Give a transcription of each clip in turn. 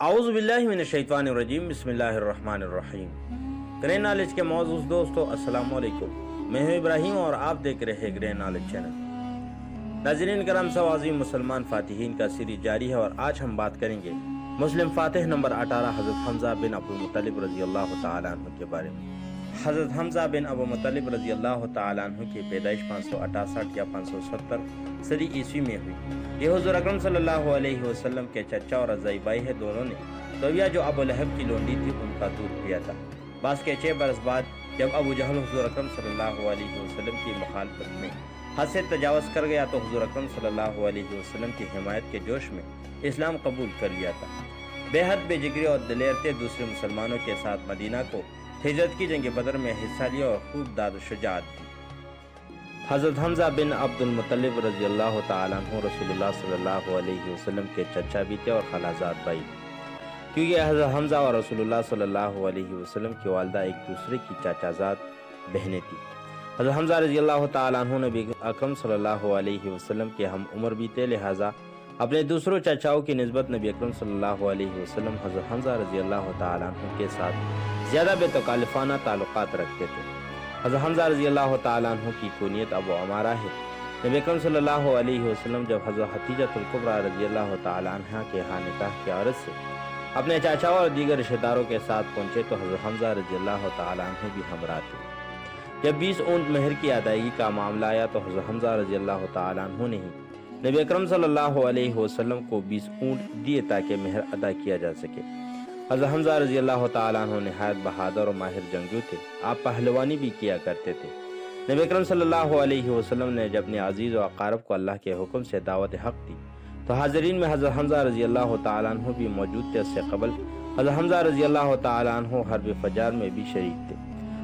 اعوذ باللہ من الشیطان الرجیم، بسم اللہ الرحمن الرحیم۔ گرین نالج کے معزز دوستو، السلام علیکم۔ میں ہوں ابراہیم اور آپ دیکھ رہے ہیں گرین نالج چینل۔ ناظرین کرام، سو عظیم مسلمان فاتحین کا سیریز جاری ہے اور آج ہم بات کریں گے مسلم فاتح نمبر 18 حضرت حمزہ بن ابو مطلب رضی اللہ تعالیٰ عنہ کے بارے میں۔ حضرت حمزہ بن ابو مطلب رضی اللہ تعالیٰ عنہ کی پیدائش 568 یا 570 صدی عیسوی میں ہوئی۔ یہ حضور اکرم صلی اللہ علیہ وسلم کے چچا اور رضائی بھائی ہے۔ دونوں نے طویہ جو ابو لہب کی لونڈی تھی ان کا دودھ پیا تھا۔ بعد کے 6 برس بعد جب ابو جہل حضور اکرم صلی اللہ علیہ وسلم کی مخالفت میں حد سے تجاوز کر گیا تو حضور اکرم صلی اللہ علیہ وسلم کی حمایت کے جوش میں اسلام قبول کر لیا تھا۔ بے حد بے جگری اور دلیر تھے، دوسرے مسلمانوں کے ساتھ مدینہ کو ہجرت کی جنگ بدر میں حصہ لیا اور خوب داد و شجاعت دی۔ حضرت حمزہ بن عبد المطلب رضی اللہ تعالیٰ عنہ رسول اللہ صلی اللہ علیہ وسلم کے چچا بھی تھے اور خالازاد بھائی، کیونکہ حضرت حمزہ اور رسول اللہ صلی اللہ علیہ وسلم کی والدہ ایک دوسرے کی چاچا زاد بہنیں تھیں۔ حضرت حمزہ رضی اللہ تعالیٰ عنہ نبی اکرم صلی اللہ علیہ وسلم کے ہم عمر بھی تھے، لہٰذا اپنے دوسروں چچاؤں کی نسبت نبی اکرم صلی اللہ علیہ وسلم حضرت حمزہ رضی اللہ تعالیٰ عنہ کے ساتھ زیادہ بے تکلفانہ تعلقات رکھتے تھے۔ حضرت حمزہ رضی اللہ تعالیٰ عنہ کی کنیت ابو عمارہ ہے۔ نبی اکرم صلی اللہ علیہ وسلم جب حضرت حتیجہ الکبریٰ رضی اللہ تعالیٰ عنہ کے ہاں نکاح کی عرض سے اپنے چاچاؤں اور دیگر رشتہ داروں کے ساتھ پہنچے تو حضرت حمزہ رضی اللہ تعالیٰ عنہ بھی ہمراہ تھے۔ جب 20 اونٹ مہر کی ادائیگی کا معاملہ آیا تو حضرت حمزہ رضی اللہ تعالیٰ عنہ نے ہی نبی اکرم صلی اللہ علیہ وسلم کو 20 اونٹ دیے تاکہ مہر ادا کیا جا سکے۔ حضرت حمزہ رضی اللہ تعالیٰ عنہ نہایت بہادر اور ماہر جنگجو تھے، آپ پہلوانی بھی کیا کرتے تھے۔ نبی اکرم صلی اللہ علیہ وسلم نے جب اپنے عزیز و اقارب کو اللہ کے حکم سے دعوت حق دی تو حاضرین میں حضرت حمزہ رضی اللہ تعالیٰ عنہ بھی موجود تھے۔ اس سے قبل حضرت حمزہ رضی اللہ تعالیٰ عنہ حرب فجار میں بھی شریک تھے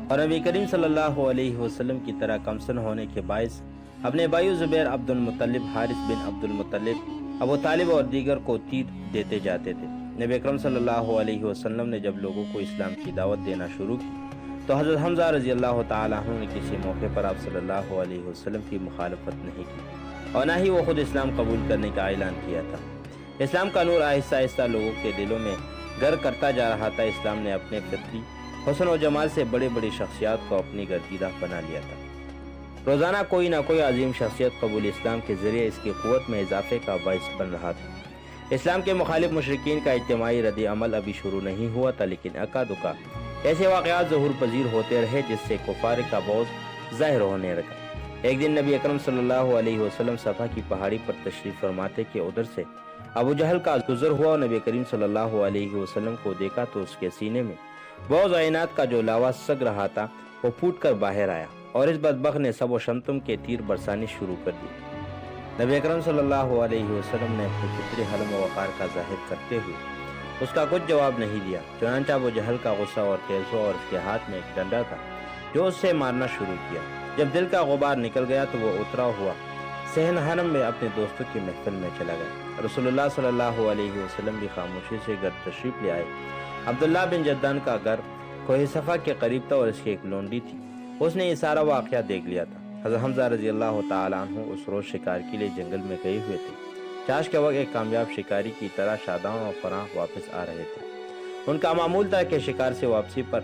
اور نبی کریم صلی اللہ علیہ وسلم کی طرح کمسن ہونے کے باعث اپنے بھائی زبیر عبد المطلب، حارث بن عبد المطلب، ابو طالب اور دیگر کو تیر دیتے جاتے تھے۔ نبی اکرم صلی اللہ علیہ وسلم نے جب لوگوں کو اسلام کی دعوت دینا شروع کی تو حضرت حمزہ رضی اللہ تعالیٰ عنہ نے کسی موقع پر آپ صلی اللہ علیہ وسلم کی مخالفت نہیں کی اور نہ ہی وہ خود اسلام قبول کرنے کا اعلان کیا تھا۔ اسلام کا نور آہستہ آہستہ لوگوں کے دلوں میں گر کرتا جا رہا تھا۔ اسلام نے اپنے فطری حسن و جمال سے بڑے بڑی شخصیات کو اپنی گردیدہ بنا لیا تھا۔ روزانہ کوئی نہ کوئی عظیم شخصیت قبول اسلام کے ذریعے اس کی قوت میں اضافے کا باعث بن رہا تھا۔ اسلام کے مخالف مشرکین کا اجتماعی رد عمل ابھی شروع نہیں ہوا تھا، لیکن اکا دکا ایسے واقعات ظہور پذیر ہوتے رہے جس سے کفار کا بغض ظاہر ہونے لگا۔ ایک دن نبی اکرم صلی اللہ علیہ وسلم صفا کی پہاڑی پر تشریف فرماتے کہ ادھر سے ابو جہل کا گزر ہوا اور نبی کریم صلی اللہ علیہ وسلم کو دیکھا تو اس کے سینے میں بغض عینات کا جو لاوا سگ رہا تھا وہ پھوٹ کر باہر آیا اور اس بدبخت نے سب و شمتم کے تیر برسانی شروع کر دی۔ نبی اکرم صلی اللہ علیہ وسلم نے اپنے فطری حلم و وقار کا ظاہر کرتے ہوئے اس کا کچھ جواب نہیں دیا۔ چنانچہ ابو جہل کا غصہ اور تیز ہوا اور اس کے ہاتھ میں ایک ڈنڈا تھا جو اس سے مارنا شروع کیا۔ جب دل کا غبار نکل گیا تو وہ اترا ہوا صحن حرم میں اپنے دوستوں کی محفل میں چلا گیا۔ رسول اللہ صلی اللہ علیہ وسلم بھی خاموشی سے گھر تشریف لے آئے۔ عبداللہ بن جدان کا گھر کوہ صفا کے قریب تھا اور اس کی ایک لونڈی تھی، اس نے یہ سارا واقعہ دیکھ لیا تھا۔ حضرت حمزہ رضی اللہ تعالیٰ عنہ اس روز شکار کے لیے جنگل میں گئے ہوئے تھے۔ چاش کے وقت ایک کامیاب شکاری کی طرح شاداں اور فراں واپس آ رہے تھے۔ ان کا معمول تھا کہ شکار سے واپسی پر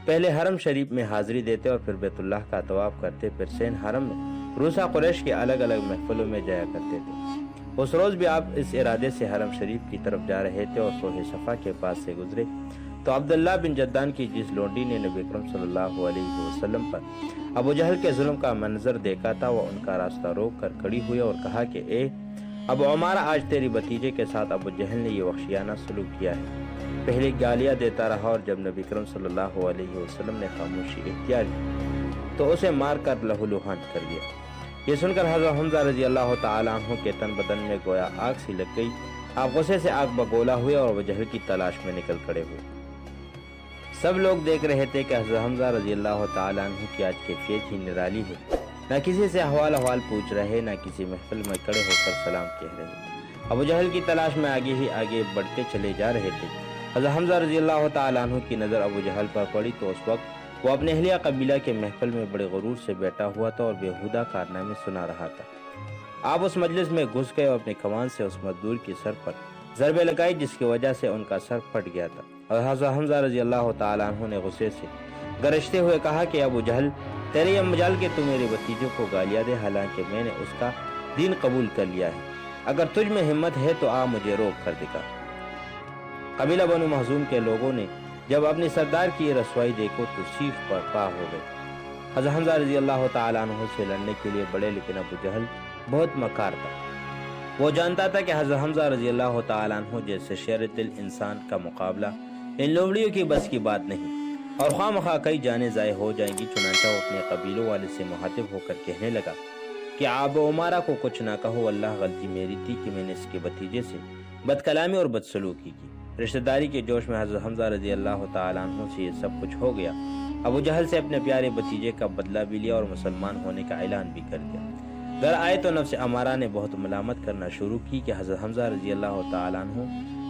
پہلے حرم شریف میں حاضری دیتے اور پھر بیت اللہ کا طواف کرتے، پھر سین حرم میں روسا قریش کے الگ الگ محفلوں میں جایا کرتے تھے۔ اس روز بھی آپ اس ارادے سے حرم شریف کی طرف جا رہے تھے اور کوہ صفا کے پاس سے گزرے تو عبداللہ بن جدان کی جس لونڈی نے نبی اکرم صلی اللہ علیہ وسلم پر ابو جہل کے ظلم کا منظر دیکھا تھا، وہ ان کا راستہ روک کر کھڑی ہوئی اور کہا کہ اے ابو عمارہ، آج تیری بھتیجے کے ساتھ ابو جہل نے یہ وحشیانہ سلوک کیا ہے۔ پہلے گالیاں دیتا رہا اور جب نبی اکرم صلی اللہ علیہ وسلم نے خاموشی اختیار کی تو اسے مار کر لہو لہان کر دیا۔ یہ سن کر حضرت حمزہ رضی اللہ تعالیٰ عنہ کے تن بدن میں گویا آگ سی لگ گئی۔ آپ غصے سے آگ بگولا ہوئے اور ابو جہل کی تلاش میں نکل کھڑے ہوئے۔ سب لوگ دیکھ رہے تھے کہ حضرت حمزہ رضی اللہ تعالیٰ عنہ کی آج کیفیت ہی نرالی ہے، نہ کسی سے احوال پوچھ رہے، نہ کسی محفل میں کھڑے ہو کر سلام کہہ رہے۔ ابو جہل کی تلاش میں آگے ہی آگے بڑھتے چلے جا رہے تھے۔ حضرت حمزہ رضی اللہ تعالیٰ عنہ کی نظر ابو جہل پر پڑی تو اس وقت وہ اپنے اہلیہ قبیلہ کے محفل میں بڑے غرور سے بیٹھا ہوا تھا اور بیہودہ کارنامے سنا رہا تھا۔ آپ اس مجلس میں گھس گئے اور اپنے کمان سے اس مزدور کی سر پر ضربیں لگائی جس کی وجہ سے ان کا سر پھٹ گیا تھا، اور حضرت حمزہ رضی اللہ تعالیٰ عنہ نے غصے سے گرجتے ہوئے کہا کہ ابو جہل، تیرے یہ مجال کہ تو میرے بھتیجے کو گالیاں دے، حالانکہ میں نے اس کا دین قبول کر لیا ہے۔ اگر تجھ میں ہمت ہے تو آ مجھے روک کر دکھا۔ قبیلہ بنو مخزوم کے لوگوں نے جب اپنی سردار کی یہ رسوائی دیکھو تو سیخ پر پا ہو گئے۔ حضرت حمزہ رضی اللہ تعالیٰ عنہ سے لڑنے کے لیے بڑے، لیکن ابو جہل بہت مکار تھا۔ وہ جانتا تھا کہ حضرت حمزہ رضی اللہ تعالیٰ عنہ جیسے شیر دل انسان کا مقابلہ ان لومڑیوں کی بس کی بات نہیں، اور خواہ مخواہ کئی جانیں ضائع ہو جائیں گی۔ چنانچہ وہ اپنے قبیلوں والے سے مخاطب ہو کر کہنے لگا کہ آب عمارہ کو کچھ نہ کہو، اللہ غلطی میری تھی کہ میں نے اس کے بھتیجے سے بد کلامی اور بدسلوکی کی۔ رشتہ داری کے جوش میں حضرت حمزہ رضی اللہ تعالیٰ عنہ سے یہ سب کچھ ہو گیا۔ ابو جہل سے اپنے پیارے بھتیجے کا بدلہ بھی لیا اور مسلمان ہونے کا اعلان بھی کر دیا۔ گھر آئے تو نفس امارہ نے بہت ملامت کرنا شروع کی کہ حضرت حمزہ رضی اللہ تعالیٰ عنہ،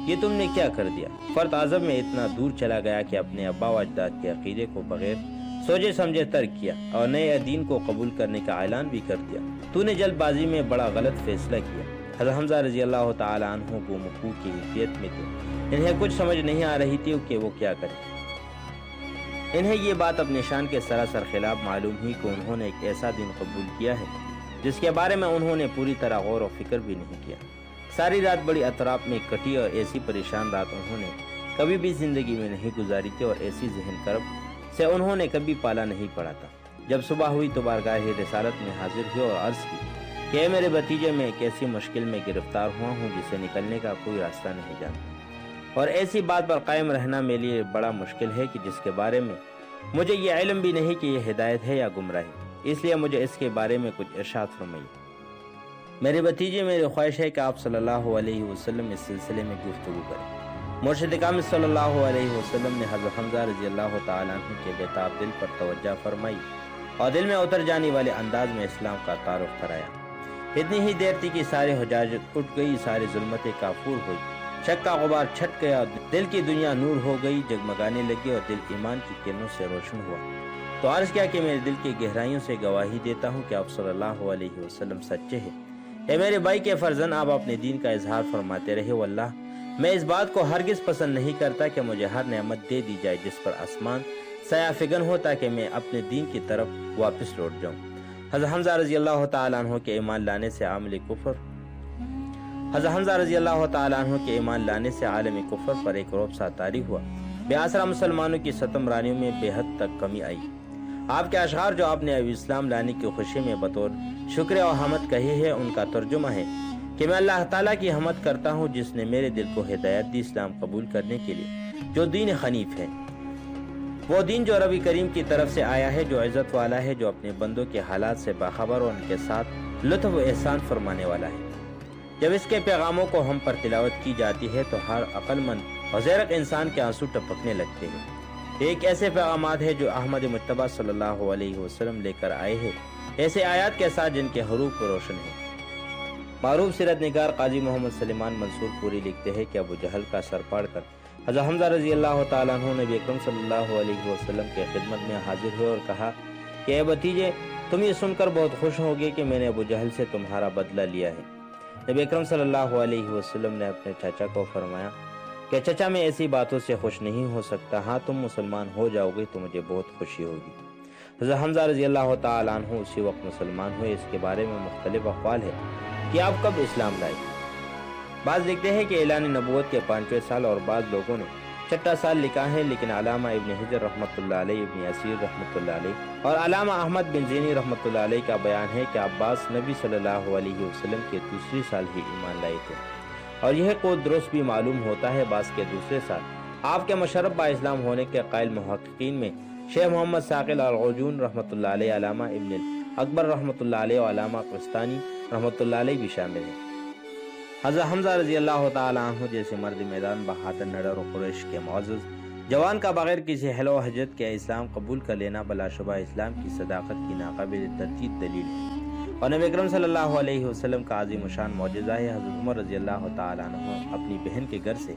یہ تم نے کیا کر دیا؟ فرد اعظم میں اتنا دور چلا گیا کہ اپنے ابا و اجداد کے عقیدے کو بغیر سوچے سمجھے ترک کیا اور نئے دین کو قبول کرنے کا اعلان بھی کر دیا۔ تو نے جلد بازی میں بڑا غلط فیصلہ کیا۔ حضرت حمزہ رضی اللہ تعالیٰ عنہ گم و گو کی حیثیت میں تھے، انہیں کچھ سمجھ نہیں آ رہی تھی کہ وہ کیا کریں۔ انہیں یہ بات اپنے شان کے سراسر خلاف معلوم ہوئی کہ انہوں نے ایک ایسا دین قبول کیا ہے جس کے بارے میں انہوں نے پوری طرح غور و فکر بھی نہیں کیا۔ ساری رات بڑی اطراف میں کٹی اور ایسی پریشان رات انہوں نے کبھی بھی زندگی میں نہیں گزاری تھی، اور ایسی ذہن کرب سے انہوں نے کبھی پالا نہیں پڑا تھا۔ جب صبح ہوئی تو بارگاہ رسالت میں حاضر ہوئے اور عرض کی کہ اے میرے بھتیجے، میں ایک ایسی مشکل میں گرفتار ہوا ہوں جسے نکلنے کا کوئی راستہ نہیں جانتا، اور ایسی بات پر قائم رہنا میرے لیے بڑا مشکل ہے کہ جس کے بارے میں مجھے یہ علم بھی نہیں کہ یہ ہدایت ہے یا گمراہی، اس لیے مجھے اس کے بارے میں کچھ ارشاد فرمائیے۔ میرے بھتیجے، میری خواہش ہے کہ آپ صلی اللہ علیہ وسلم اس سلسلے میں گفتگو کریں۔ مرشد کامل صلی اللہ علیہ وسلم نے حضرت حمزہ رضی اللہ تعالیٰ عنہ کے بےتاب دل پر توجہ فرمائی اور دل میں اتر جانے والے انداز میں اسلام کا تعارف کرایا۔ اتنی ہی دیر تھی کہ سارے حجاج اٹھ گئی، ساری ظلمتیں کافور ہوئی، شک کا غبار چھٹ گیا، دل کی دنیا نور ہو گئی، جگمگانے لگی اور دل ایمان کی کرنوں سے روشن ہوا۔ تو عرض کیا کہ میرے دل کی گہرائیوں سے گواہی دیتا ہوں کہ آپ صلی اللہ علیہ وسلم سچے ہیں۔ اے میرے بھائی کے فرزند، آپ اپنے دین کا اظہار فرماتے رہے۔ واللہ میں اس بات کو ہرگز پسند نہیں کرتا کہ مجھے ہر نعمت دے دی جائے جس پر آسمان سایہ فگن ہو، تاکہ میں اپنے دین کی طرف واپس لوٹ جاؤں۔ حضرت حمزہ رضی اللہ تعالیٰ عنہ کے ایمان لانے سے عالم کفر پر ایک رعب سا طاری ہوا۔ بے آسرا مسلمانوں کی ستم رانیوں میں بے حد تک کمی آئی۔ آپ کے اشعار جو آپ نے ابھی اسلام لانے کی خوشی میں بطور شکر و حمد کہے ہیں، ان کا ترجمہ ہے کہ میں اللہ تعالیٰ کی حمد کرتا ہوں جس نے میرے دل کو ہدایت دی اسلام قبول کرنے کے لیے، جو دین حنیف ہے، وہ دین جو ربی کریم کی طرف سے آیا ہے، جو عزت والا ہے، جو اپنے بندوں کے حالات سے باخبر اور ان کے ساتھ لطف و احسان فرمانے والا ہے۔ جب اس کے پیغاموں کو ہم پر تلاوت کی جاتی ہے تو ہر عقل مند اور زیرک انسان کے آنسو ٹپکنے لگتے ہیں۔ ایک ایسے پیغامات ہیں جو احمد مجتبیٰ صلی اللہ علیہ وسلم لے کر آئے ہیں، ایسے آیات کے ساتھ جن کے حروف روشن ہیں۔ معروف سیرت نگار قاضی محمد سلیمان منصور پوری لکھتے ہیں کہ ابو جہل کا سر پاڑ کر حضرت حمزہ رضی اللہ تعالیٰ عنہ نبی اکرم صلی اللہ علیہ وسلم کے خدمت میں حاضر ہوئے اور کہا کہ اے بھتیجے، تم یہ سن کر بہت خوش ہوگے کہ میں نے ابو جہل سے تمہارا بدلہ لیا ہے۔ نبی اکرم صلی اللہ علیہ وسلم نے اپنے چچا کو فرمایا کہ چچا، میں ایسی باتوں سے خوش نہیں ہو سکتا، ہاں تم مسلمان ہو جاؤ گے تو مجھے بہت خوشی ہوگی۔ حضرت حمزہ رضی اللہ تعالیٰ عنہ اسی وقت مسلمان ہوئے۔ اس کے بارے میں مختلف اقوال ہے کہ آپ کب اسلام لائے۔ بعض لکھتے ہیں کہ اعلان نبوت کے 5ویں سال، اور بعض لوگوں نے 6واں سال لکھا ہے، لیکن علامہ ابن حجر رحمۃ اللہ علیہ، ابن اسیر رحمۃ اللہ علیہ اور علامہ احمد بن زینی رحمۃ اللہ علیہ کا بیان ہے کہ عباس نبی صلی اللہ علیہ وسلم کے دوسری سال ہی ایمان لائے تھے، اور یہ قول درست بھی معلوم ہوتا ہے۔ بعض کے دوسرے سال آپ کے مشرف با اسلام ہونے کے قائل محققین میں شیخ محمد ثاقل العرجون رحمۃ اللہ علیہ، علامہ ابن اکبر رحمۃ اللہ علیہ اور علامہ قسطانی رحمۃ اللہ علیہ بھی شامل ہیں۔ حضرت حمزہ رضی اللہ تعالیٰ عنہ جیسے مرد میدان بہادر نڈر و قریش کے معزز جوان کا بغیر کسی حل و حجت کے اسلام قبول کر لینا بلا شبہ اسلام کی صداقت کی ناقابل تردید دلیل ہے، اور نبی اکرم صلی اللہ علیہ وسلم کا عظیم شان معجزہ ہے۔ حضرت عمر رضی اللہ تعالیٰ عنہ اپنی بہن کے گھر سے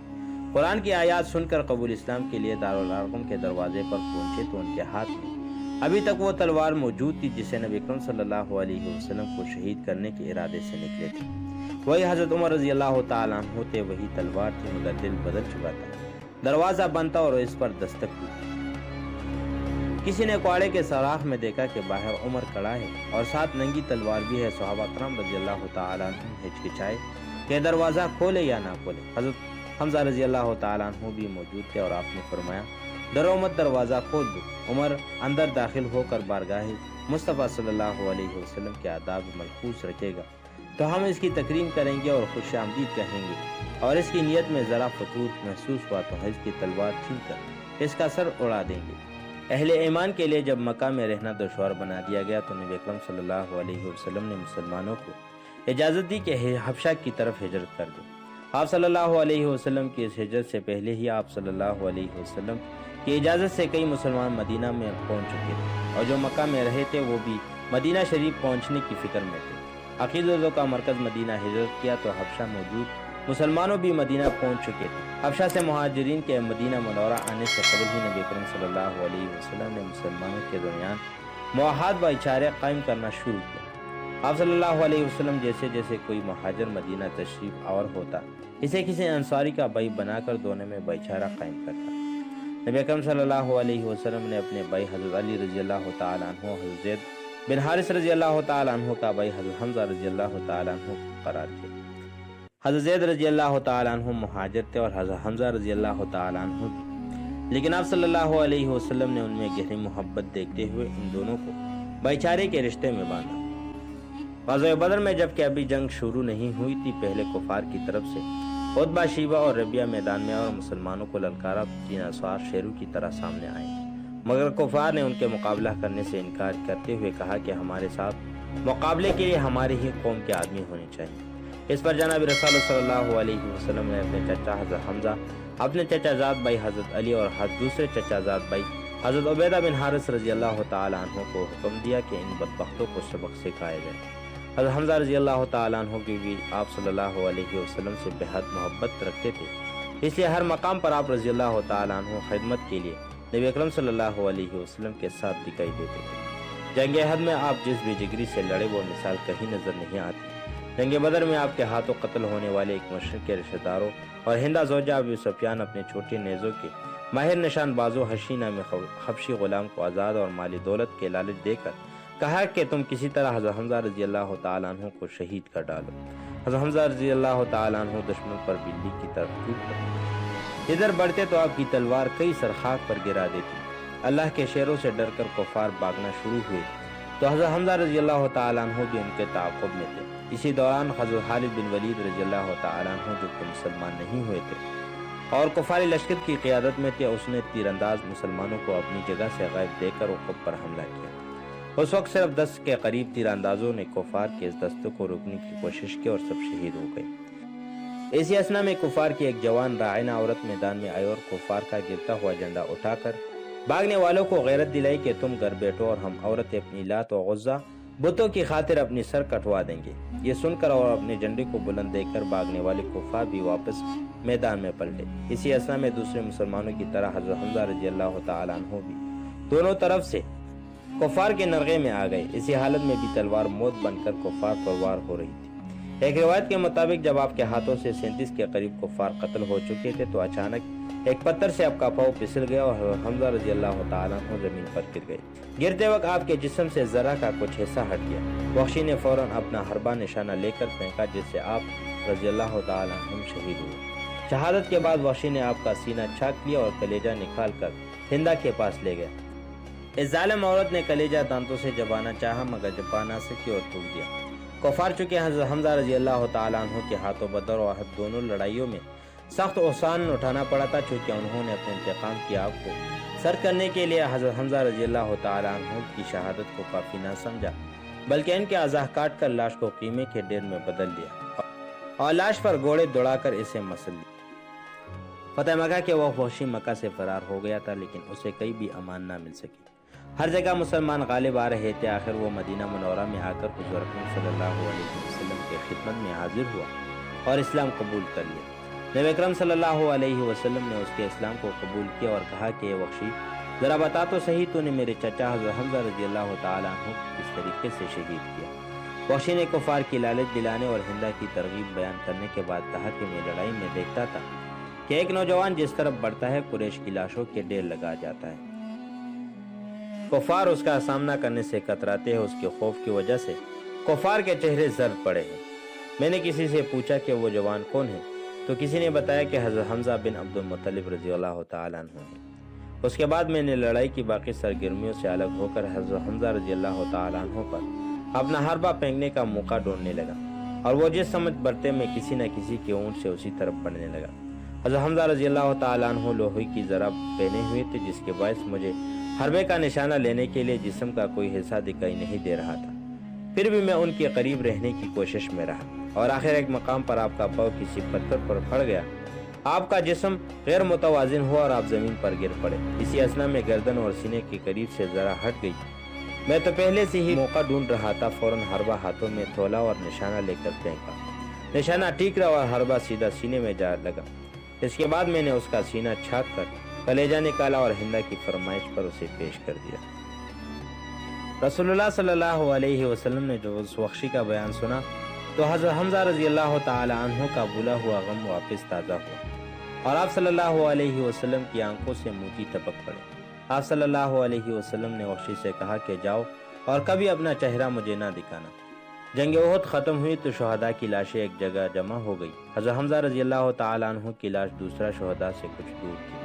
قرآن کی آیات سن کر قبول اسلام کے لیے دارالارقم کے دروازے پر پہنچے تو ان کے ہاتھ میں ابھی تک وہ تلوار موجود تھی جسے نبی اکرم صلی اللہ علیہ وسلم کو شہید کرنے کے ارادے سے نکلے تھے۔ وہی حضرت عمر رضی اللہ تعالیٰ عنہ تھے، وہی تلوار تھی، مگر دل بدل چکا تھا۔ دروازہ بند تھا اور اس پر دستک ہوئی۔ کسی نے کوڑے کے سوراخ میں دیکھا کہ باہر عمر کھڑا ہے اور ساتھ ننگی تلوار بھی ہے۔ صحابہ کرام رضی اللہ تعالیٰ عنہ ہچکچائے کہ دروازہ کھولے یا نہ کھولے۔ حضرت حمزہ رضی اللہ تعالیٰ عنہ بھی موجود تھے اور آپ نے فرمایا ڈرو مت، دروازہ کھول دو۔ عمر اندر داخل ہو کر بارگاہ مصطفیٰ صلی اللہ علیہ وسلم کے آداب ملحوظ رکھے گا تو ہم اس کی تکریم کریں گے اور خوش آمدید کہیں گے، اور اس کی نیت میں ذرا فتور محسوس ہوا تو اس کی تلوار چھین کر اس کا سر اڑا دیں گے۔ اہل ایمان کے لیے جب مکہ میں رہنا دشوار بنا دیا گیا تو نبی اکرم صلی اللہ علیہ وسلم نے مسلمانوں کو اجازت دی کہ حبشہ کی طرف ہجرت کر دیں۔ آپ صلی اللہ علیہ وسلم کی اس ہجرت سے پہلے ہی آپ صلی اللہ علیہ وسلم کی اجازت سے کئی مسلمان مدینہ میں پہنچ چکے تھے، اور جو مکہ میں رہے تھے وہ بھی مدینہ شریف پہنچنے کی فکر میں تھے۔ عقیدتوں کا مرکز مدینہ ہجرت کیا تو حبشہ موجود مسلمانوں بھی مدینہ پہنچ چکے تھے۔ حبشہ سے مہاجرین کے مدینہ منورہ آنے سے قبل ہی نبی اکرم صلی اللہ علیہ وسلم نے مسلمانوں کے درمیان موحد بھائی چارے قائم کرنا شروع کیا۔ آپ صلی اللہ علیہ وسلم جیسے جیسے کوئی مہاجر مدینہ تشریف آور ہوتا اسے کسی انصاری کا بھائی بنا کر دونوں میں بھائی چارہ قائم کرتا۔ نبی اکرم صلی اللہ علیہ وسلم نے اپنے بھائی حضرت علی رضی اللہ تعالیٰ عنہ، حضرت زید بن حارث رضی اللہ تعالیٰ عنہ کا بھائی حضرت حمزہ رضی اللہ تعالیٰ عنہ قرار دیا۔ حضرت زید رضی اللہ تعالیٰ عنہ مہاجر تھے اور حضرت حمزہ رضی اللہ تعالیٰ عنہ بھی، لیکن آپ صلی اللہ علیہ وسلم نے ان میں گہری محبت دیکھتے ہوئے ان دونوں کو بھائی چارے کے رشتے میں باندھا۔ غزوہ بدر میں جب کہ ابھی جنگ شروع نہیں ہوئی تھی، پہلے کفار کی طرف سے عتبہ، شیبہ اور ربیہ میدان میں اور مسلمانوں کو للکارا 3 انصار شیروں کی طرح سامنے آئے، مگر کفار نے ان کے مقابلہ کرنے سے انکار کرتے ہوئے کہا کہ ہمارے ساتھ مقابلے کے لیے ہماری ہی قوم کے آدمی ہونے چاہیے۔ اس پر جناب رسول صلی اللہ علیہ وسلم نے اپنے چچا حضرت حمزہ، اپنے چچا زاد بھائی حضرت علی اور دوسرے چچا زاد بھائی حضرت عبیدہ بن حارث رضی اللہ تعالیٰ عنہ کو حکم دیا کہ ان بدبختوں کو سبق سکھایا جائے۔ حضرت حمزہ رضی اللہ تعالیٰ عنہ کی بھی آپ صلی اللہ علیہ وسلم سے بہت محبت رکھتے تھے، اس لیے ہر مقام پر آپ رضی اللہ تعالیٰ عنہ خدمت کے لیے نبی اکرم صلی اللہ علیہ وسلم کے ساتھ دکھائی دیتے تھے۔ جنگ احد میں آپ جس بے جگری سے لڑے وہ مثال کہیں نظر نہیں آتی۔ جنگ بدر میں آپ کے ہاتھوں قتل ہونے والے ایک مشرک کے رشتہ داروں اور ہندہ زوجہ ابو سفیان اپنے چھوٹے نیزوں کے ماہر نشان بازو حشینہ میں حبشی غلام کو آزاد اور مالی دولت کے لالچ دے کر کہا کہ تم کسی طرح حضرت حمزہ رضی اللہ تعالیٰ عنہ کو شہید کر ڈالو۔ حضرت حمزہ رضی اللہ تعالیٰ عنہ دشمن پر بلی کی طرف ٹوٹ پڑے، ادھر بڑھتے تو آپ کی تلوار کئی سرخاک پر گرا دیتی۔ اللہ کے شیروں سے ڈر کر کفار بھاگنا شروع ہوئے تو حضرت حمزہ رضی اللہ تعالیٰ عنہ بھی ان کے تعاقب میں تھے۔ اسی دوران حضرت خالد بن ولید رضی اللہ تعالیٰ عنہ جو کہ مسلمان نہیں ہوئے تھے اور کفاری لشکر کی قیادت میں تھے، اس نے تیر انداز مسلمانوں کو اپنی جگہ سے غائب دے کر عقب پر حملہ کیا۔ اس وقت صرف 10 کے قریب تیر اندازوں نے کفار کے اس دستے کو روکنے کی کوشش کی اور سب شہید ہو گئے۔ اسی اثنا میں کفار کی ایک جوان رائنہ عورت میدان میں آئی اور کفار کا گرتا ہوا جھنڈا اٹھا کر بھاگنے والوں کو غیرت دلائی کہ تم گھر بیٹھو اور ہم عورتیں اپنی لات و عزا بتوں کی خاطر اپنی سر کٹوا دیں گے۔ یہ سن کر اور اپنے جھنڈے کو بلند دیکھ کر بھاگنے والے کفار بھی واپس میدان میں پلٹے۔ اسی اثنا میں دوسرے مسلمانوں کی طرح حضرت حمزہ رضی اللہ تعالیٰ عنہ بھی دونوں طرف سے کفار کے نرغے میں آ گئے۔ اسی حالت میں بھی تلوار موت بن کر کفار پر وار ہو رہی تھی۔ ایک روایت کے مطابق جب آپ کے ہاتھوں سے 37 کے قریب کفار قتل ہو چکے تھے تو اچانک ایک پتھر سے آپ کا پاؤں پھسل گیا اور حضرت حمزہ رضی اللہ تعالیٰ عنہ زمین پر گر گئے۔ گرتے وقت آپ کے جسم سے ذرہ کا کچھ حصہ ہٹ گیا۔ وحشی نے فوراً اپنا حربہ نشانہ لے کر پھینکا جس سے آپ رضی اللہ تعالیٰ عنہ شہید ہوئے۔ شہادت کے بعد وحشی نے آپ کا سینہ چھاک لیا اور کلیجہ نکال کر ہندہ کے پاس لے گیا۔ اس ظالم عورت نے کلیجہ دانتوں سے چبانا چاہا مگر چبا نہ سکی اور تھوک دیا۔ کفار چکے حضرت حمزہ رضی اللہ تعالیٰ عنہ کے ہاتھوں بدر و احد دونوں لڑائیوں میں سخت احسان اٹھانا پڑا تھا، چونکہ انہوں نے اپنے انتقام کی آگ کو سر کرنے کے لیے حضرت حمزہ رضی اللہ تعالیٰ عنہ کی شہادت کو کافی نہ سمجھا، بلکہ ان کے اعضاء کاٹ کر لاش کو قیمے کے ڈھیر میں بدل دیا اور لاش پر گھوڑے دوڑا کر اسے مسل دیا۔ فتح مکہ کے وہ وحشی مکہ سے فرار ہو گیا تھا، لیکن اسے کہیں بھی امان نہ مل سکی۔ ہر جگہ مسلمان غالب آ رہے تھے۔ آخر وہ مدینہ منورہ میں آ کر حضور اکرم صلی اللہ علیہ وسلم کے خدمت میں حاضر ہوا اور اسلام قبول کر لیا۔ نبی اکرم صلی اللہ علیہ وسلم نے اس کے اسلام کو قبول کیا اور کہا کہ یہ وحشی ذرا بتا تو صحیح تو نے میرے چچا حضرت حمزہ رضی اللہ تعالیٰ عنہ کس طریقے سے شہید کیا؟ وحشی نے کفار کی لالچ دلانے اور ہندا کی ترغیب بیان کرنے کے بعد کہا کہ میں لڑائی میں دیکھتا تھا کہ ایک نوجوان جس طرف بڑھتا ہے قریش کی لاشوں کے ڈھیر لگا جاتا ہے۔ کفار اس کا سامنا کرنے سے کتراتے ہیں، اس کے خوف کی وجہ سے کفار کے چہرے زرد پڑے ہیں۔ میں نے کسی سے پوچھا کہ وہ جوان کون ہے تو کسی نے بتایا کہ حضرت حمزہ بن عبد المطلب رضی اللہ تعالیٰ عنہ ہے۔ اس کے بعد میں نے لڑائی کی باقی سرگرمیوں سے الگ ہو کر حضرت حمزہ رضی اللہ تعالیٰ عنہ پر اپنا حربہ پھینکنے کا موقع ڈھونڈنے لگا، اور وہ جس سمت برتے میں کسی نہ کسی کے اونٹ سے اسی طرف بڑھنے لگا۔ حضرت حمزہ رضی اللہ تعالیٰ عنہ لوہے کی ذرا پہنے ہوئے تھے، جس کے باعث مجھے حربے کا نشانہ لینے کے لیے جسم کا کوئی حصہ دکھائی نہیں دے رہا تھا۔ پھر بھی میں ان کے قریب رہنے کی کوشش میں رہا، اور آخر ایک مقام پر آپ کا پاؤں کسی پتھر پر پھڑ گیا، آپ کا جسم غیر متوازن ہوا اور آپ زمین پر گر پڑے۔ اسی اثنا میں گردن اور سینے کے قریب سے ذرا ہٹ گئی۔ میں تو پہلے سے ہی موقع ڈھونڈ رہا تھا، فوراً حربہ ہاتھوں میں تولا اور نشانہ لے کر پھینکا۔ نشانہ ٹھیک رہا اور حربہ سیدھا سینے میں جا لگا۔ اس کے بعد میں نے اس کا سینہ چھانک کر کلیجہ نکالا اور ہندا کی فرمائش پر اسے پیش کر دیا۔ رسول اللہ صلی اللہ علیہ وسلم نے جو اس وحشی کا بیان سنا تو حضرت حمزہ رضی اللہ تعالی عنہ کا بھولا ہوا غم واپس تازہ ہوا، اور آپ صلی اللہ علیہ وسلم کی آنکھوں سے موتی ٹپک پڑے۔ آپ صلی اللہ علیہ وسلم نے وحشی سے کہا کہ جاؤ اور کبھی اپنا چہرہ مجھے نہ دکھانا۔ جنگ احد ختم ہوئی تو شہداء کی لاشیں ایک جگہ جمع ہو گئی۔ حضرت حمزہ رضی اللہ تعالی عنہ کی لاش دوسرا شہداء سے کچھ دور تھی۔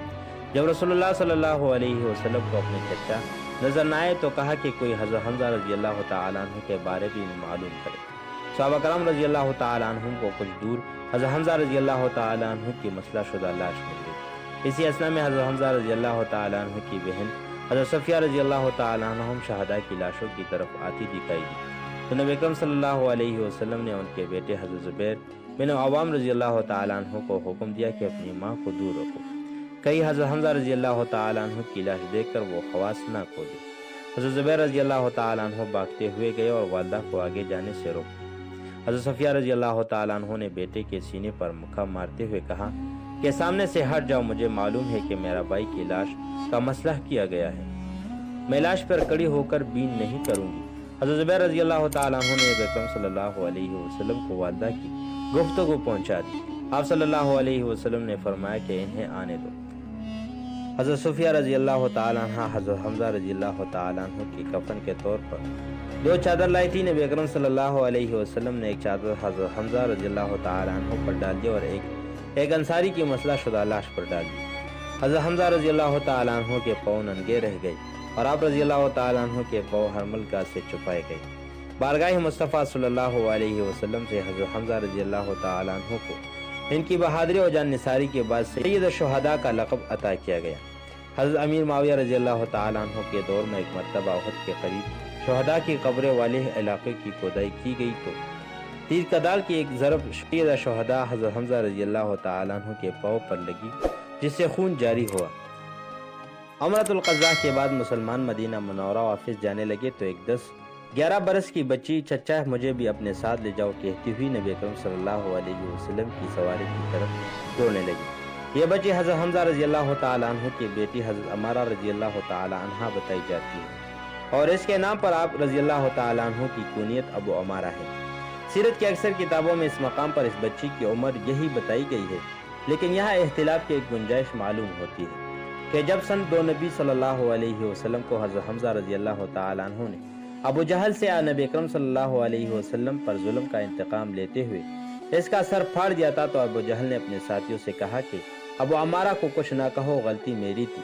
جب رسول اللہ صلی اللہ علیہ وسلم کو اپنے چچا نظر نہ آئے تو کہا کہ کوئی حضرت حمزہ رضی اللہ تعالی عنہ کے بارے بھی معلوم کرے۔ صحابہ کرام رضی اللہ تعالی عنہ کو کچھ دور حضرت حمزہ رضی اللہ تعالی عنہ کی مسلح شدہ لاش مل گئی۔ اسی اثنا میں حضرت حمزہ رضی اللہ تعالی عنہ کی بہن حضرت صفیہ رضی اللہ تعالی عنہم شہداء کی لاشوں کی طرف آتی دکھائی دی تو نبی اکرم صلی اللہ علیہ وسلم نے ان کے بیٹے حضرت زبیر بن عوام رضی اللہ تعالی عنہ کو حکم دیا کہ اپنی ماں کو دور رکھو۔ کئی حضرت حمزہ رضی اللہ تعالی عنہ کی لاش دیکھ کر وہ خواص نہ کھو دی۔ حضرت زبیر رضی اللہ تعالی عنہ بھاگتے ہوئے گئے اور والدہ کو آگے جانے سے روکا۔ حضرت صفیہ رضی اللہ تعالی عنہ نے بیٹے کے سینے پر مکہ مارتے ہوئے کہا کہ سامنے سے ہٹ جاؤ، مجھے معلوم ہے کہ میرا بھائی کی لاش کا مسلح کیا گیا ہے، میں لاش پر کڑی ہو کر بین نہیں کروں گی۔ حضرت زبیر رضی اللہ تعالی عنہ نے نبی اکرم صلی اللہ علیہ وسلم کو والدہ کی گفتگو پہنچا دی۔ آپ صلی اللہ علیہ وسلم نے فرمایا کہ انہیں آنے دو۔ حضرت صفیہ رضی اللہ تعالی عنہ حضرت حمزہ رضی اللہ تعالی عنہ کی کفن کے طور پر دو چادر لائی تھی۔ نبی اکرم صلی اللہ علیہ وسلم نے ایک چادر حضرت حمزہ رضی اللہ تعالی عنہ پر ڈال دی اور ایک انصاری کی مسلح شدہ لاش پر ڈال دی۔ حضرت حمزہ رضی اللہ تعالی عنہ کے پاؤں ننگے رہ گئے اور آپ رضی اللہ تعالی عنہ کے پاؤں حرمل گاہ سے چھپائے گئے۔ بارگاہ مصطفیٰ صلی اللہ علیہ وسلم سے حضرت حمزہ رضی اللہ تعالی عنہ کو ان کی بہادری اور جان نثاری کے بعد سید الشہداء کا لقب عطا کیا گیا۔ حضرت امیر معاویہ رضی اللہ تعالی عنہ کے دور میں ایک مرتبہ احد کے قریب شہداء کی قبریں والے علاقے کی کھدائی کی گئی تو تیر کدال کی ایک ضرب سید الشہداء حضرت حمزہ رضی اللہ تعالی عنہ کے پاؤں پر لگی، جس سے خون جاری ہوا۔ عمرۃ القضاء کے بعد مسلمان مدینہ منورہ واپس جانے لگے تو ایک 10-11 برس کی بچی چچا مجھے بھی اپنے ساتھ لے جاؤ کہتی ہوئی نبی اکرم صلی اللہ علیہ وسلم کی سواری کی طرف دوڑنے لگی۔ یہ بچی حضرت حمزہ رضی اللہ تعالی عنہ کی بیٹی حضرت عمارہ رضی اللہ تعالی عنہ بتائی جاتی ہے، اور اس کے نام پر آپ رضی اللہ تعالی عنہ کی کنیت ابو عمارہ ہے۔ سیرت کی اکثر کتابوں میں اس مقام پر اس بچی کی عمر یہی بتائی گئی ہے، لیکن یہاں اختلاف کی ایک گنجائش معلوم ہوتی ہے کہ جب سن 2 نبی صلی اللہ علیہ وسلم کو حضرت حمزہ رضی اللہ تعالی عنہ نے ابو جہل سے نبی اکرم صلی اللہ علیہ وسلم پر ظلم کا انتقام لیتے ہوئے اس کا سر پھاڑ دیا تھا تو ابو جہل نے اپنے ساتھیوں سے کہا کہ ابو عمارہ کو کچھ نہ کہو، غلطی میری تھی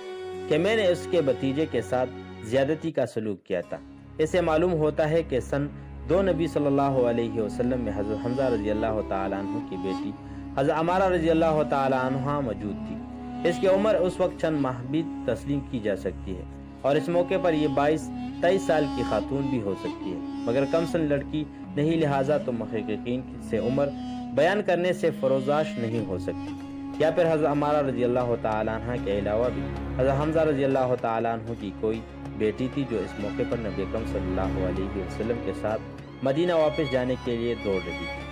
کہ میں نے اس کے بھتیجے کے ساتھ زیادتی کا سلوک کیا تھا۔ اسے معلوم ہوتا ہے کہ سن 2 نبی صلی اللہ علیہ وسلم میں حضرت حمزہ رضی اللہ تعالی عنہ کی بیٹی حضرت عمارہ رضی اللہ تعالی عنہ موجود تھی۔ اس کی عمر اس وقت چند ماہ بھی تسلیم کی جا سکتی ہے، اور اس موقع پر یہ 22-23 سال کی خاتون بھی ہو سکتی ہے، مگر کم سن لڑکی نہیں، لہٰذا تو محققین سے عمر بیان کرنے سے فروزاش نہیں ہو سکتی۔ یا پھر حضرت عمارہ رضی اللہ تعالی عنہ کے علاوہ بھی حضرت حمزہ رضی اللہ تعالی عنہ کی کوئی بیٹی تھی جو اس موقع پر نبی اکرم صلی اللہ علیہ وسلم کے ساتھ مدینہ واپس جانے کے لیے دوڑ رہی تھی۔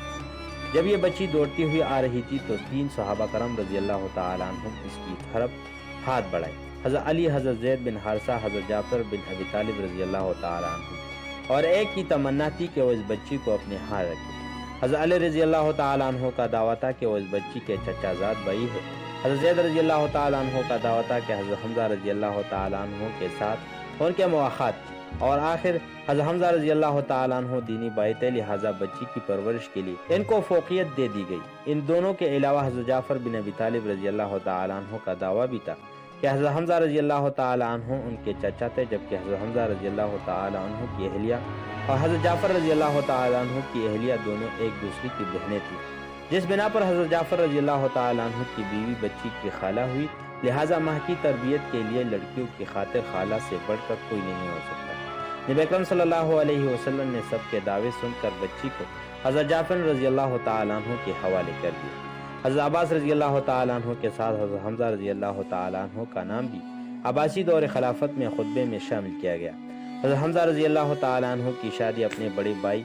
جب یہ بچی دوڑتی ہوئی آ رہی تھی تو 3 صحابہ کرام رضی اللہ تعالی عنہم اس کی طرف ہاتھ بڑھائے۔ حضرت علی، حضرت زید بن حارثہ، حضرت جعفر بن ابی طالب رضی اللہ تعالیٰ عنہ، اور ایک کی تمنا تھی کہ وہ اس بچی کو اپنے ہاں رکھے۔ حضرت علی رضی اللہ تعالیٰ عنہ کا دعویٰ تھا کہ وہ اس بچی کے چچا زاد بھائی ہے۔ حضرت زید رضی اللہ تعالیٰ عنہ کا دعویٰ تھا کہ حضرت حمزہ رضی اللہ تعالیٰ عنہ کے ساتھ ان کے مواخات تھی، اور آخر حضرت حمزہ رضی اللہ تعالیٰ عنہ دینی بھائی تھے، لہٰذا بچی کی پرورش کے لیے ان کو فوقیت دے دی گئی۔ ان دونوں کے علاوہ حضرت جعفر بن ابی طالب رضی اللہ تعالیٰ عنہ کا دعویٰ بھی تھا کہ حضرت حمزہ رضی اللہ تعالیٰ عنہ ان کے چچا تھے، جبکہ حضرت حمزہ رضی اللہ تعالیٰ عنہ کی اہلیہ اور حضرت جعفر رضی اللہ تعالیٰ عنہ کی اہلیہ دونوں ایک دوسرے کی بہنیں تھیں، جس بنا پر حضرت جعفر رضی اللہ تعالیٰ عنہ کی بیوی بچی کی خالہ ہوئی، لہٰذا ماں کی تربیت کے لیے لڑکیوں کی خاطر خالہ سے بڑھ کر کوئی نہیں ہو سکتا۔ نبی اکرم صلی اللہ علیہ وسلم نے سب کے دعوے سن کر بچی کو حضرت جعفر رضی اللہ تعالیٰ عنہ کے حوالے کر دیا۔ حضرت عباس رضی اللہ تعالیٰ عنہ کے ساتھ حضرت حمزہ رضی اللہ تعالیٰ عنہ کا نام بھی عباسی دور خلافت میں خطبے میں شامل کیا گیا۔ حضرت حمزہ رضی اللہ تعالیٰ عنہ کی شادی اپنے بڑے بھائی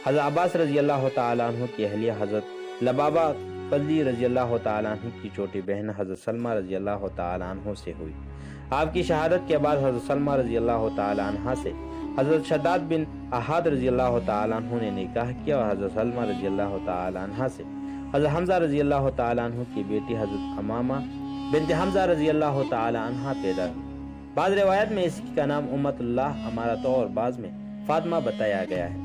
حضرت عباس رضی اللہ تعالیٰ عنہ کی اہلیہ حضرت لبابہ فضلی رضی اللہ تعالیٰ عنہ کی چھوٹی بہن حضرت سلمہ رضی اللہ تعالیٰ عنہ سے ہوئی۔ آپ کی شہادت کے بعد حضرت سلمہ رضی اللہ تعالیٰ عنہ سے حضرت شداد بن احاد رضی اللہ تعالیٰ عنہ نے نکاح کیا، اور حضرت سلمہ رضی اللہ تعالیٰ عنہ سے حضرت حمزہ رضی اللہ تعالیٰ عنہ کی بیٹی حضرت امامہ بنت حمزہ رضی اللہ تعالیٰ عنہ پیدا ہوئی۔ بعض روایت میں اس کا نام امت اللہ امارتوں اور بعض میں فاطمہ بتایا گیا ہے۔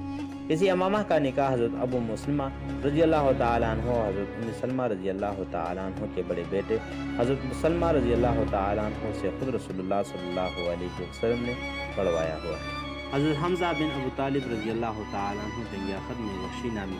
اسی امامہ کا نکاح حضرت ابو مسلمہ رضی اللہ تعالیٰ عنہ اور حضرت ام سلمہ رضی اللہ تعالیٰ عنہ کے بڑے بیٹے حضرت مسلمہ رضی اللہ تعالیٰ عنہ سے خود رسول اللہ صلی اللہ علیہ وسلم نے پڑھوایا ہوا ہے۔ حضرت حمزہ بن ابو طالب رضی اللہ تعالیٰ عنہ جنگ احد میں وحشی نامی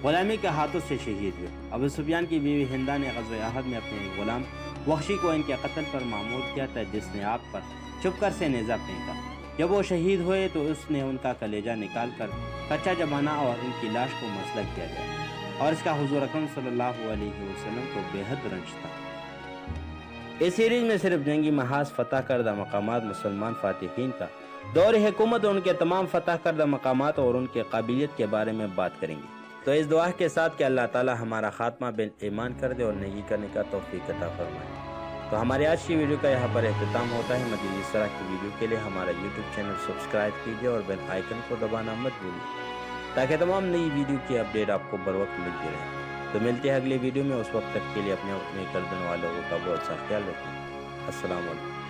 غلامی کے ہاتھوں سے شہید ہوئے۔ ابو سفیان کی بیوی ہندہ نے غزوہ احد میں اپنے ایک غلام وحشی کو ان کے قتل پر معمور کیا تھا، جس نے آپ پر چھپ کر سے نیزہ پھینکا۔ جب وہ شہید ہوئے تو اس نے ان کا کلیجہ نکال کر کچا جبانا اور ان کی لاش کو مسلخ کیا گیا، اور اس کا حضور اکرم صلی اللہ علیہ وسلم کو بے حد رنج تھا۔ اس سیریز میں صرف جنگی محاذ فتح کردہ مقامات مسلمان فاتحین کا دور حکومت اور ان کے تمام فتح کردہ مقامات اور ان کے قابلیت کے بارے میں بات کریں گے۔ تو اس دعا کے ساتھ کہ اللہ تعالی ہمارا خاتمہ بالایمان کر دے اور نیکی کرنے کا توفیق عطا فرمائے۔ تو ہماری آج کی ویڈیو کا یہاں پر اختتام ہوتا ہے۔ مزید اس طرح کی ویڈیو کے لیے ہمارا یوٹیوب چینل سبسکرائب کیجیے اور بیل آئیکن کو دبانا مت بھولیے، تاکہ تمام نئی ویڈیو کی اپڈیٹ آپ کو بر وقت ملتی رہے۔ تو ملتے ہیں اگلی ویڈیو میں، اس وقت تک کے لیے اپنے گھردن والوں کا بہت سا خیال رکھیں۔ السلام علیکم۔